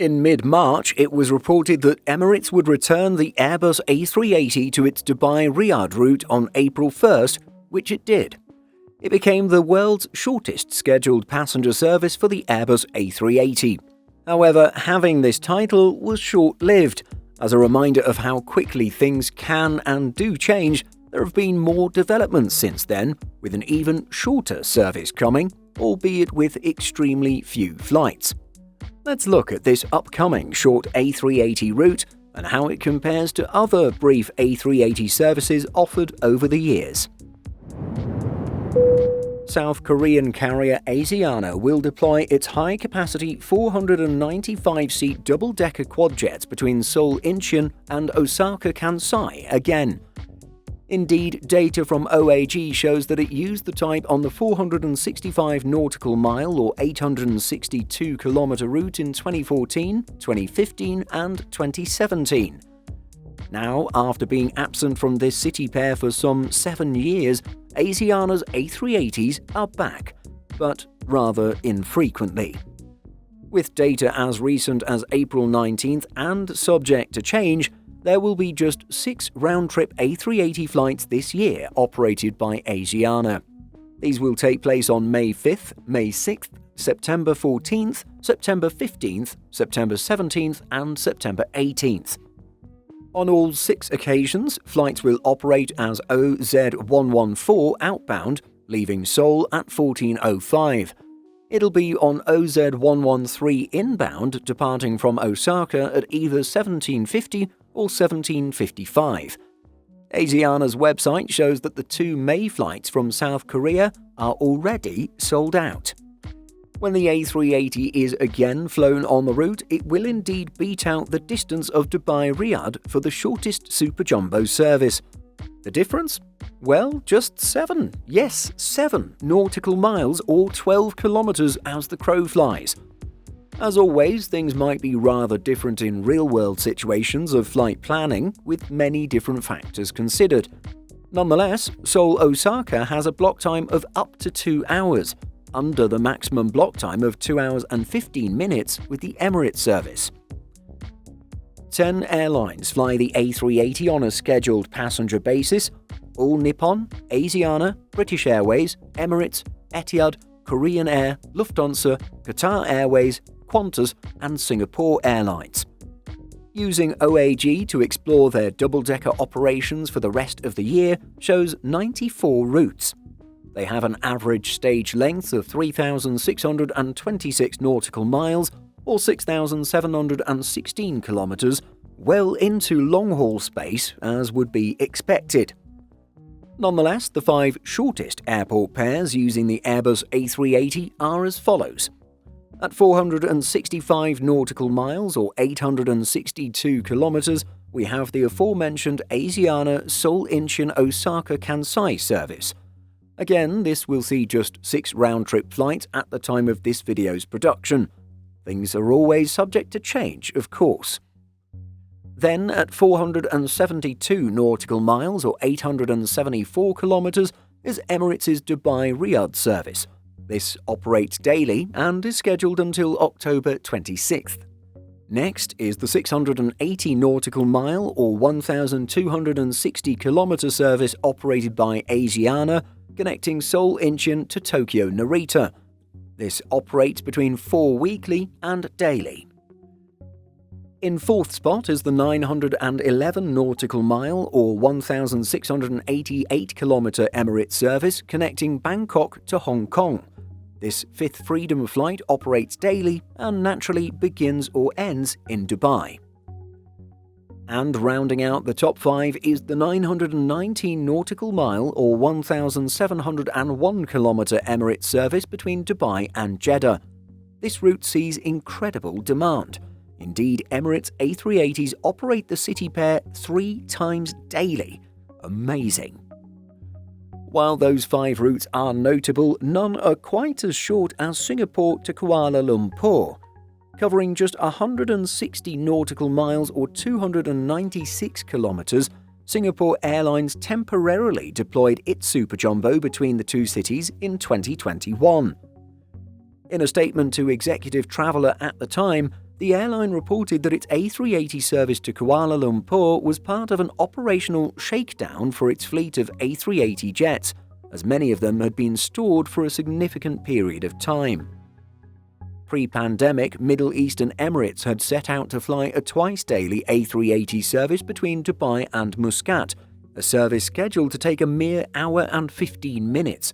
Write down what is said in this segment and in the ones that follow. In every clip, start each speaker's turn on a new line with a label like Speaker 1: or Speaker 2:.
Speaker 1: In mid-March, it was reported that Emirates would return the Airbus A380 to its Dubai-Riyadh route on April 1st, which it did. It became the world's shortest scheduled passenger service for the Airbus A380. However, having this title was short-lived. As a reminder of how quickly things can and do change, there have been more developments since then, with an even shorter service coming, albeit with extremely few flights. Let's look at this upcoming short A380 route and how it compares to other brief A380 services offered over the years. South Korean carrier Asiana will deploy its high-capacity 495-seat double-decker quad-jets between Seoul Incheon and Osaka Kansai again. Indeed, data from OAG shows that it used the type on the 465 nautical mile or 862 kilometer route in 2014, 2015 and 2017. Now, after being absent from this city pair for some 7 years, Asiana's A380s are back, but rather infrequently. With data as recent as April 19th and subject to change, there will be just 6 round-trip A380 flights this year operated by Asiana. These will take place on May 5th, May 6th, September 14th, September 15th, September 17th and September 18th. On all 6 occasions, flights will operate as OZ114 outbound, leaving Seoul at 14:05. It'll be on OZ113 inbound, departing from Osaka at either 17:50 or 17:55. Asiana's website shows that the 2 May flights from South Korea are already sold out. When the A380 is again flown on the route, it will indeed beat out the distance of Dubai-Riyadh for the shortest Super Jumbo service. The difference? Well, just 7, yes, 7 nautical miles or 12 kilometers as the crow flies. As always, things might be rather different in real-world situations of flight planning, with many different factors considered. Nonetheless, Seoul-Osaka has a block time of up to 2 hours, under the maximum block time of 2 hours and 15 minutes with the Emirates service. 10 airlines fly the A380 on a scheduled passenger basis: All Nippon, Asiana, British Airways, Emirates, Etihad, Korean Air, Lufthansa, Qatar Airways, Qantas and Singapore Airlines. Using OAG to explore their double-decker operations for the rest of the year shows 94 routes. They have an average stage length of 3,626 nautical miles or 6,716 kilometers, well into long-haul space as would be expected. Nonetheless, the 5 shortest airport pairs using the Airbus A380 are as follows. At 465 nautical miles or 862 kilometers, we have the aforementioned Asiana Seoul Incheon Osaka Kansai service. Again, this will see just 6 round-trip flights at the time of this video's production. Things are always subject to change, of course. Then, at 472 nautical miles or 874 kilometers, is Emirates' Dubai-Riyadh service. This operates daily and is scheduled until October 26th. Next is the 680 nautical mile or 1,260 kilometer service operated by Asiana, connecting Seoul Incheon to Tokyo Narita. This operates between 4 weekly and daily. In 4th spot is the 911 nautical mile or 1,688 kilometer Emirates service connecting Bangkok to Hong Kong. This 5th Freedom flight operates daily and naturally begins or ends in Dubai. And rounding out the top 5 is the 919 nautical mile or 1,701 kilometer Emirates service between Dubai and Jeddah. This route sees incredible demand. Indeed, Emirates A380s operate the city pair 3 times daily. Amazing. While those 5 routes are notable, none are quite as short as Singapore to Kuala Lumpur. Covering just 160 nautical miles or 296 kilometers, Singapore Airlines temporarily deployed its Super Jumbo between the 2 cities in 2021. In a statement to Executive Traveller at the time, The airline reported that its A380 service to Kuala Lumpur was part of an operational shakedown for its fleet of A380 jets, as many of them had been stored for a significant period of time. Pre-pandemic, Middle Eastern Emirates had set out to fly a twice-daily A380 service between Dubai and Muscat, a service scheduled to take a mere hour and 15 minutes.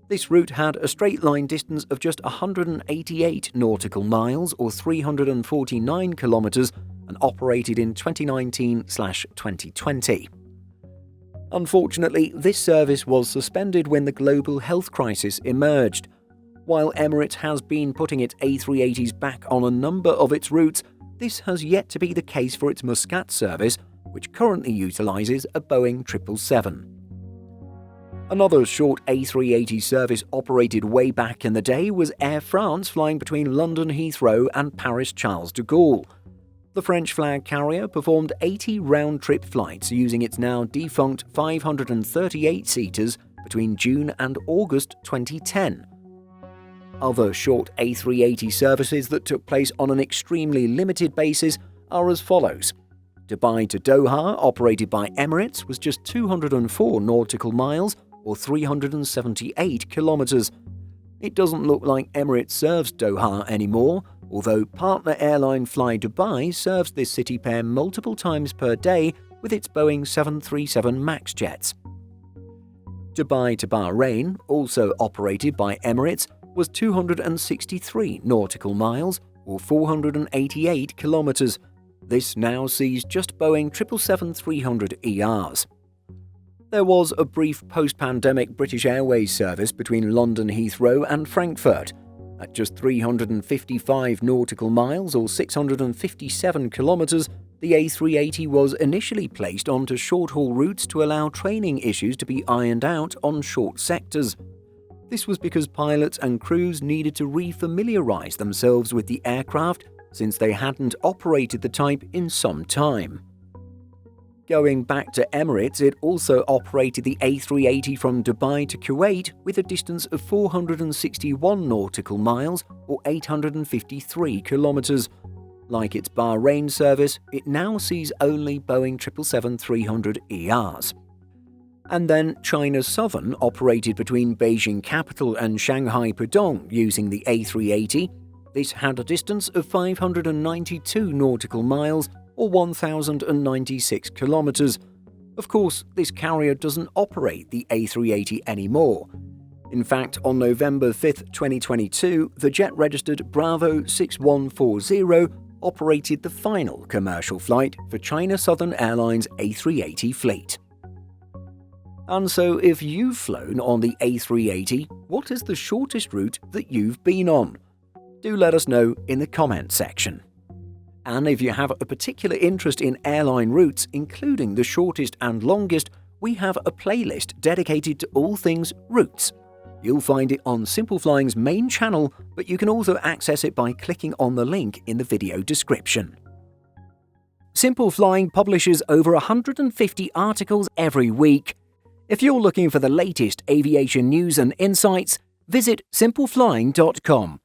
Speaker 1: This route had a straight-line distance of just 188 nautical miles or 349 kilometers and operated in 2019/2020. Unfortunately, this service was suspended when the global health crisis emerged. While Emirates has been putting its A380s back on a number of its routes, this has yet to be the case for its Muscat service, which currently utilizes a Boeing 777. Another short A380 service operated way back in the day was Air France flying between London Heathrow and Paris Charles de Gaulle. The French flag carrier performed 80 round-trip flights using its now defunct 538-seaters between June and August 2010. Other short A380 services that took place on an extremely limited basis are as follows. Dubai to Doha, operated by Emirates, was just 204 nautical miles or 378 kilometers. It doesn't look like Emirates serves Doha anymore, although partner airline Fly Dubai serves this city pair multiple times per day with its Boeing 737 MAX jets. Dubai to Bahrain, also operated by Emirates, was 263 nautical miles or 488 kilometers. This now sees just Boeing 777-300ERs. There was a brief post-pandemic British Airways service between London Heathrow and Frankfurt. At just 355 nautical miles or 657 kilometers, the A380 was initially placed onto short-haul routes to allow training issues to be ironed out on short sectors. This was because pilots and crews needed to re-familiarize themselves with the aircraft since they hadn't operated the type in some time. Going back to Emirates, it also operated the A380 from Dubai to Kuwait with a distance of 461 nautical miles or 853 kilometers. Like its Bahrain service, it now sees only Boeing 777-300ERs. And then China Southern operated between Beijing Capital and Shanghai Pudong using the A380. This had a distance of 592 nautical miles or 1,096 kilometers. Of course, this carrier doesn't operate the A380 anymore. In fact, on November 5, 2022, the jet-registered Bravo 6140 operated the final commercial flight for China Southern Airlines' A380 fleet. And so, if you've flown on the A380, what is the shortest route that you've been on? Do let us know in the comments section. And if you have a particular interest in airline routes, including the shortest and longest, we have a playlist dedicated to all things routes. You'll find it on Simple Flying's main channel, but you can also access it by clicking on the link in the video description. Simple Flying publishes over 150 articles every week. If you're looking for the latest aviation news and insights, visit simpleflying.com.